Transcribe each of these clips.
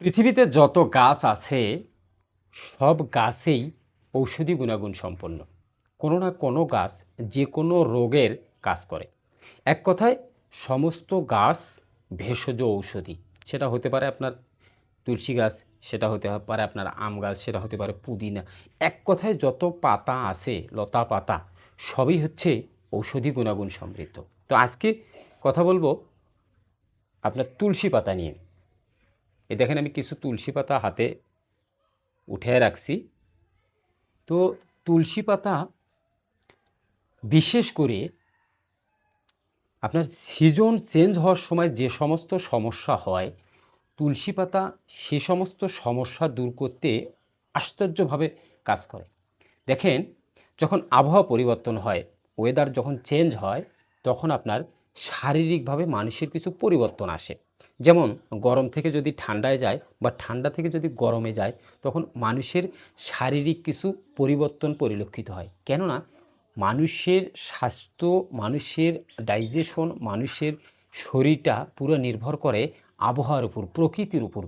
পৃথিবীতে যত গাছ আছে সব গাছেই ঔষধি গুণাগুণ সম্পন্ন। কোনো না কোনো গাছ যে কোনো রোগের কাজ করে। এক কথায় সমস্ত গাছ ভেষজ ঔষধি। সেটা হতে পারে আপনার তুলসী গাছ, সেটা হতে পারে আপনার আম গাছ, সেটা হতে পারে পুদিনা। এক কথায় যত পাতা আছে, লতা পাতা, সবই হচ্ছে ঔষধি গুণাগুণ সমৃদ্ধ। তো আজকে কথা বলবো আপনার তুলসী পাতা নিয়ে। এই দেখেন আমি কিছু তুলসী পাতা হাতে উঠে রাখছি। তো তুলসী পাতা বিশেষ করে আপনার সিজন চেঞ্জ হওয়ার সময় যে সমস্ত সমস্যা হয়, তুলসী পাতা সে সমস্ত সমস্যা দূর করতে আশ্চর্যভাবে কাজ করে। দেখেন, যখন আবহাওয়া পরিবর্তন হয়, ওয়েদার যখন চেঞ্জ হয়, তখন আপনার শারীরিকভাবে মানুষের কিছু পরিবর্তন আসে। যেমন গরম থেকে যদি ঠান্ডায় যায় বা ঠান্ডা থেকে যদি গরমে যায়, তখন মানুষের শারীরিক কিছু পরিবর্তন পরিলক্ষিত হয়। কেননা মানুষের স্বাস্থ্য, মানুষের ডাইজেশন, মানুষের শরীরটা পুরো নির্ভর করে আবহাওয়ার উপর, প্রকৃতির উপর।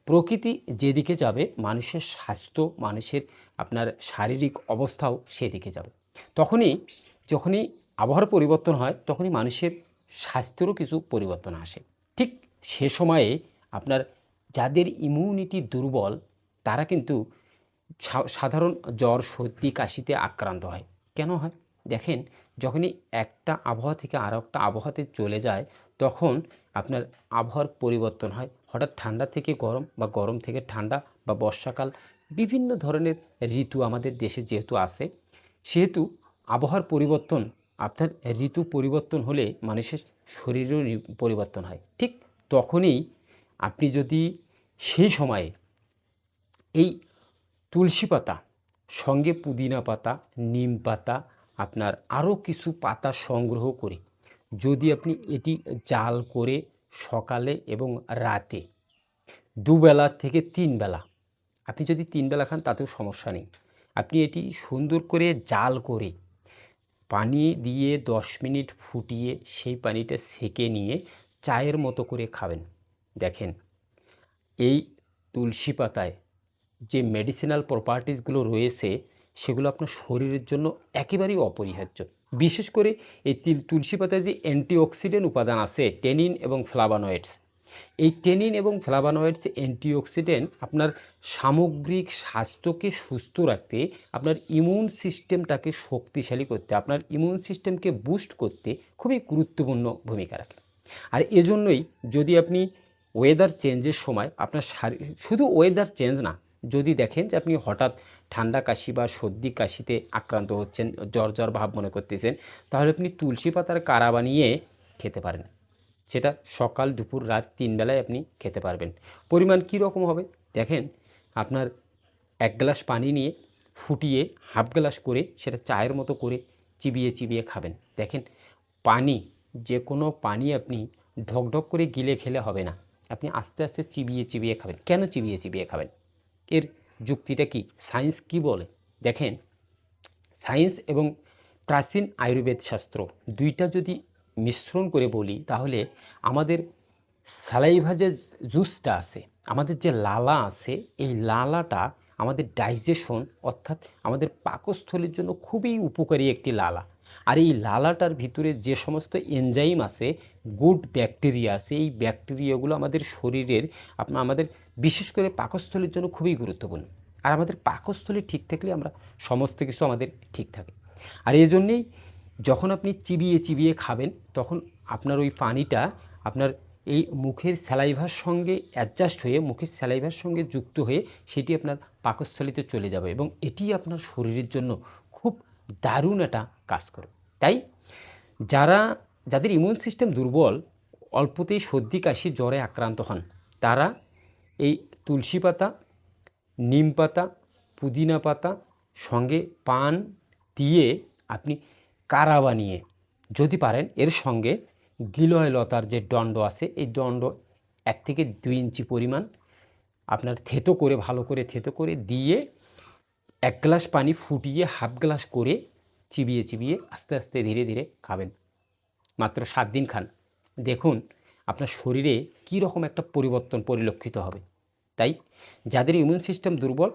প্রকৃতি যেদিকে যাবে মানুষের স্বাস্থ্য, মানুষের আপনার শারীরিক অবস্থাও সেদিকে যাবে। যখনই আবহাওয়ার পরিবর্তন হয়, তখনই মানুষের স্বাস্থ্যেরও কিছু পরিবর্তন আসে। ঠিক সে সময়ে আপনার যাদের ইমিউনিটি দুর্বল, তারা কিন্তু সাধারণ জ্বর, সর্দি, কাশিতে আক্রান্ত হয়। কেন হয়? দেখেন, যখনই একটা আবহাওয়া থেকে আরও একটা আবহাওয়াতে চলে যায়, তখন আপনার আবহাওয়ার পরিবর্তন হয়। হঠাৎ ঠান্ডা থেকে গরম বা গরম থেকে ঠান্ডা বা বর্ষাকাল, বিভিন্ন ধরনের ঋতু আমাদের দেশে যেহেতু আছে, সেহেতু আবহাওয়ার পরিবর্তন, অর্থাৎ ঋতু পরিবর্তন হলে মানুষের শরীরেরও পরিবর্তন হয়। ঠিক তখনই আপনি যদি সেই সময়ে এই তুলসী পাতা সঙ্গে পুদিনা পাতা, নিম পাতা, আপনার আরও কিছু পাতা সংগ্রহ করে যদি আপনি এটি জাল করে সকালে এবং রাতে দুবেলা থেকে 3 বেলা, আপনি যদি 3 বেলা খান তাতেও সমস্যা নেই। আপনি এটি সুন্দর করে জাল করে পানি দিয়ে 10 মিনিট ফুটিয়ে সেই পানিটা সেকে নিয়ে চায়ের মতো করে খাবেন। দেখেন, এই তুলসী পাতায় যে মেডিসিনাল প্রপার্টিসগুলো রয়েছে, সেগুলো আপনার শরীরের জন্য একেবারেই অপরিহার্য। বিশেষ করে এই তুলসী পাতায় যে অ্যান্টিঅক্সিডেন্ট উপাদান আছে, টেনিন এবং ফ্লাভানয়েডস, এই টেনিন এবং ফ্লাভানয়েডস অ্যান্টিঅক্সিডেন্ট আপনার সামগ্রিক স্বাস্থ্যকে সুস্থ রাখতে, আপনার ইমিউন সিস্টেমটাকে শক্তিশালী করতে, আপনার ইমিউন সিস্টেমকে বুস্ট করতে খুবই গুরুত্বপূর্ণ ভূমিকা রাখে। আর এজন্যই যদি আপনি ওয়েদার চেঞ্জের সময় আপনার শুধু ওয়েদার চেঞ্জ না, যদি দেখেন যে আপনি হঠাৎ ঠান্ডা কাশি বা সর্দি কাশিতে আক্রান্ত হচ্ছেন, জ্বর জ্বর ভাব মনে করতেছেন, তাহলে আপনি তুলসী পাতার কাড়া বানিয়ে খেতে পারেন। সেটা সকাল, দুপুর, রাত 3 বেলায় আপনি খেতে পারবেন। পরিমাণ কী রকম হবে? দেখেন, আপনার 1 গ্লাস পানি নিয়ে ফুটিয়ে হাফ গ্লাস করে সেটা চায়ের মতো করে চিবিয়ে চিবিয়ে খাবেন। দেখেন, পানি, যে কোনো পানি আপনি ঢকঢক করে গিলে খেলে হবে না। আপনি আস্তে আস্তে চিবিয়ে চিবিয়ে খাবেন। কেন চিবিয়ে চিবিয়ে খাবেন? এর যুক্তিটা কি? সায়েন্স কি বলে? দেখেন, সায়েন্স এবং প্রাচীন আয়ুর্বেদ শাস্ত্র দুইটা যদি মিশ্রণ করে বলি, তাহলে আমাদের সালাইভা যে জুসটা আছে, আমাদের যে লালা আছে, এই লালাটা আমাদের ডাইজেশন, অর্থাৎ আমাদের পাকস্থলীর জন্য খুবই উপকারী একটি লালা। আর এই লালাটার ভিতরে যে সমস্ত এনজাইম আছে, গুড ব্যাকটেরিয়া আছে, এই ব্যাকটেরিয়াগুলো আমাদের শরীরের আমাদের বিশেষ করে পাকস্থলীর জন্য খুবই গুরুত্বপূর্ণ। আর আমাদের পাকস্থলী ঠিক থাকলে আমরা সমস্ত কিছু আমাদের ঠিক থাকে। আর এই জন্যেই যখন আপনি চিবিয়ে চিবিয়ে খাবেন, তখন আপনার ওই পানিটা আপনার এই মুখের স্যালাইভার সঙ্গে অ্যাডজাস্ট হয়ে, মুখের স্যালাইভার সঙ্গে যুক্ত হয়ে সেটি আপনার পাকস্থলীতে চলে যাবে এবং এটি আপনার শরীরের জন্য খুব দারুণ একটা কাজ করে। তাই যাদের ইমিউন সিস্টেম দুর্বল, অল্পতেই সর্দি কাশি জ্বরে আক্রান্ত হন, তারা এই তুলসী পাতা, নিম পাতা, পুদিনা পাতা সঙ্গে পান দিয়ে আপনি কাড়া বানিয়ে যদি পারেন, এর সঙ্গে গিলয় লতার যে দণ্ড আছে, এই দণ্ড 1 থেকে 2 ইঞ্চি পরিমাণ আপনার থেতো করে, ভালো করে থেতো করে দিয়ে 1 গ্লাস পানি ফুটিয়ে হাফ গ্লাস করে চিবিয়ে চিবিয়ে আস্তে আস্তে ধীরে ধীরে খাবেন। মাত্র 7 দিন খান, দেখুন আপনার শরীরে কী রকম একটা পরিবর্তন পরিলক্ষিত হবে। তাই যাদের ইমিউন সিস্টেম দুর্বল,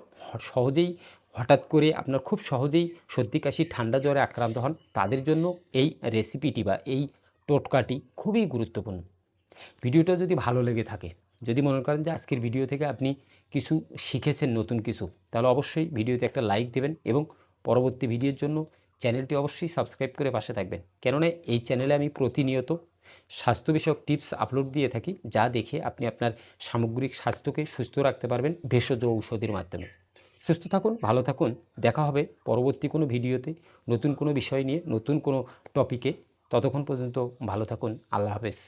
সহজেই হঠাৎ করে আপনার খুব সহজেই সর্দি কাশি ঠান্ডা জ্বরে আক্রান্ত হন, তাদের জন্য এই রেসিপিটি বা এই টোটকাটি খুবই গুরুত্বপূর্ণ। ভিডিওটা যদি ভালো লেগে থাকে, যদি মনে করেন যে আজকের ভিডিও থেকে আপনি কিছু শিখেছেন নতুন কিছু, তাহলে অবশ্যই ভিডিওতে একটা লাইক দেবেন এবং পরবর্তী ভিডিওর জন্য চ্যানেলটি অবশ্যই সাবস্ক্রাইব করে পাশে থাকবেন। কেননা এই চ্যানেলে আমি প্রতিনিয়ত স্বাস্থ্য বিষয়ক টিপস আপলোড দিয়ে থাকি, যা দেখে আপনি আপনার সামগ্রিক স্বাস্থ্যকে সুস্থ রাখতে পারবেন ভেষজ ঔষধির মাধ্যমে। সুস্থ থাকুন, ভালো থাকুন। দেখা হবে পরবর্তী কোনো ভিডিওতে নতুন কোনো বিষয় নিয়ে, নতুন কোনো টপিকে। ততক্ষণ পর্যন্ত ভালো থাকুন। আল্লাহ হাফেজ।